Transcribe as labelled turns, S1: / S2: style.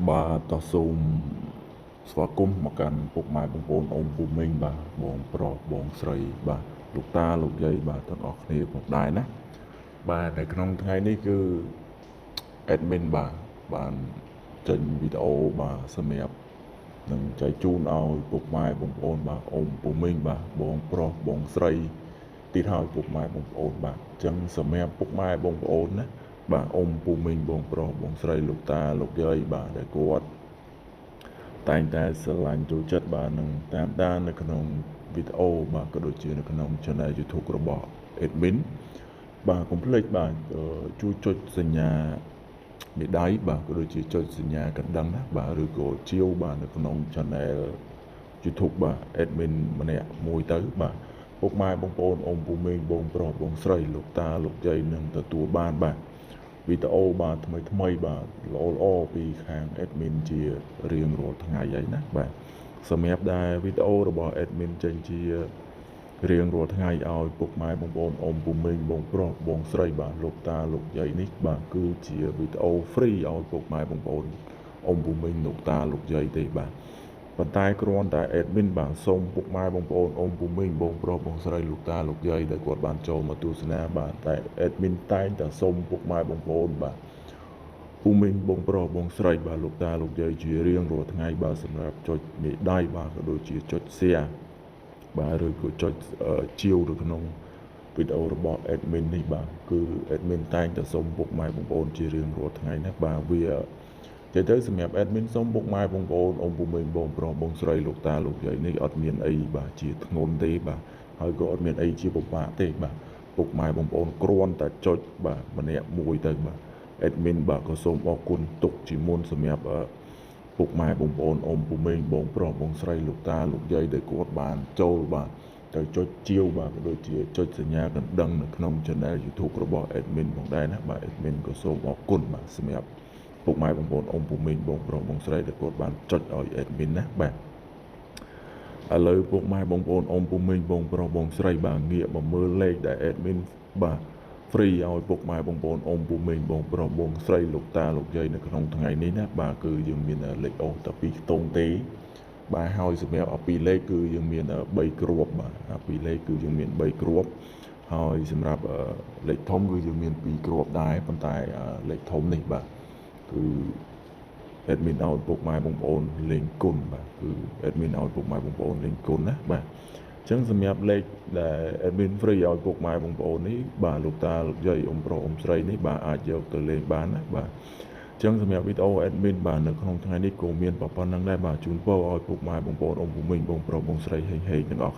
S1: bà ta xùm xóa cung mà cần phục mái bông bồn ôm bùm minh bà bông pro bông sợi bà lục ta lục dây bà thân ọc nề một đài ná bàในក្នុងថ្ងៃនេះគឺ admin បានចេញវីដេអូបាទសម្រាប់នឹងចែកជូនឲ្យពុកម៉ែបងប្អូនបាទអ៊ំពូមីងបាទបងប្រុសបងស្រីទៀតហើយពុកម៉ែបងប្អូនបាទអញ្ចឹងសម្រាប់ពុកម៉ែបងប្អូនណាបាទអ៊ំពូមីងបងប្រុសបងស្រីលោកតាលោកយាយបាទដែលគាត់តែងតែស្រឡាញ់ចូលចិត្តបាទនឹងតាមដាននៅក្នុងវីដេអូបាទក៏ដូចជានៅក្នុង channel YouTube របស់ admin បាទកុំភ្លេចបាទជួយចុចសញ្ញាមេដៃបាទក៏ដូចជាចុចសញ្ញាកណ្ដឹងណាបាទឬក៏ជាវបាទនៅក្នុង channel YouTube បាទ admin ម្នាក់មួយទៅបាទពុកម៉ែបងប្អូនអ៊ំពូមីងបងប្រុសបងស្រីលោកតាលោកយាយនឹងទទួលបានបាទវីដេអូបាទថ្មីបាទល្អពីខាង admin ជារៀងរាល់ថ្ងៃហើយណាបាទសម្រាប់ដែលវីដេអូរបស់ admin ចេញជារៀងរាល់ថ្ងៃឲ្យពុកម៉ែបងប្អូនអ៊ំពូមីងបងប្រុសបងស្រីបាទលោកតាលោកយាយនេះបាទគឺជាវីដេអូ free ឲ្យពុកម៉ែបងប្អូនអ៊ំពូមីងលោកតាលោកយាយទេបាទប៉ុន្តែគ្រាន់តែ admin បាទសូមពុកម៉ែបងប្អូនអ៊ំពូមីងបងប្រុសបងស្រីលោកតាលោកយាយដែលគាត់បានចូលមកទស្សនាបាទតែ admin តែងតែសូមពុកម៉ែបងប្អូនបាទពូមីងបងប្រុសបងស្រីបាទលោកតាលោកយាយជារៀងរាល់ថ្ងៃបាទសម្រាប់ចុចមេដៃបាទក៏ដូចជាចុច share បាទឬក៏ចុចជាវនៅក្នុងវីដេអូរបស់ admin នេះបាទគឺ admin តែងតែសូមពុកម៉ែបងប្អូនជារៀងរាល់ថ្ងៃណាបាទវានិយាយទៅសម្រាប់ admin សូមពុកម៉ែបងប្អូនអ៊ំពូមីងបងប្រុសបងស្រីលោកតាលោកយាយនេះអត់មានអីបាទជាធ្ងន់ទេបាទហើយក៏អត់មានអីជាពិបាកទេបាទពុកម៉ែបងប្អូនគ្រាន់តែចុចបាទម្នាក់មួយទៅបាទ admin បាទក៏សូមអរគុណទុកជាមុនសម្រាប់ពុកម៉ែបងប្អូនអ៊ំពូមីងបងប្រុសបងស្រីលោកតាលោកយាយដែលគាត់បានចូលបាទទៅចុចជាវបាទក៏ដូចជាចុចសញ្ញាកណ្ដឹងនៅក្នុង channel YouTube របស់ admin ផងដែរណាបាទ admin ក៏សូមអរគុណបាទសម្រាប់ពុកម៉ែបងប្អូនអ៊ំពូមីងបងប្រុសបងស្រីដែលគាត់បានចុចឲ្យ admin ណាបាទឥឡូវពុកម៉ែបងប្អូនអ៊ំពូមីងបងប្រុសបងស្រីបាទងាកមកមើលលេខដែល admin បាទ free ឲ្យពុកម៉ែបងប្អូនអ៊ំពូមីងបងប្រុសបងស្រីលោកតាលោកយាយនៅក្នុងថ្ងៃនេះណាបាទគឺយើងមានលេខអូសតែ2ខ្ទង់ទេបាទហើយសម្រាប់2លេខគឺយើងមាន3គ្រាប់បាទ2លេខគឺយើងមាន3គ្រាប់ហើយសម្រាប់លេខធំគឺយើងមាន2គ្រាប់ដែរប៉ុន្តែលេខធំនេះបាទគឺ admin ឲ្យពុកម៉ែបងប្អូនលេងគុណបាទគឺ admin ឲ្យពុកម៉ែបងប្អូនលេងគុណណាបាទអញ្ចឹងសម្រាប់លេខដែល admin free ឲ្យពុកម៉ែបងប្អូននេះបាទលោកតាលោកយាយអ៊ំប្រុសអ៊ំស្រីនេះបាទអាចយកទៅលេងបានណាបាទអញ្ចឹងសម្រាប់វីដេអូ admin បាទនៅក្នុងថ្ងៃនេះក៏មានប៉ុណ្ណឹងដែរបាទជូនពរឲ្យពុកម៉ែបងប្អូនអ៊ំពូមីងបងប្រុសបងស្រីហេងៗទាំងអស់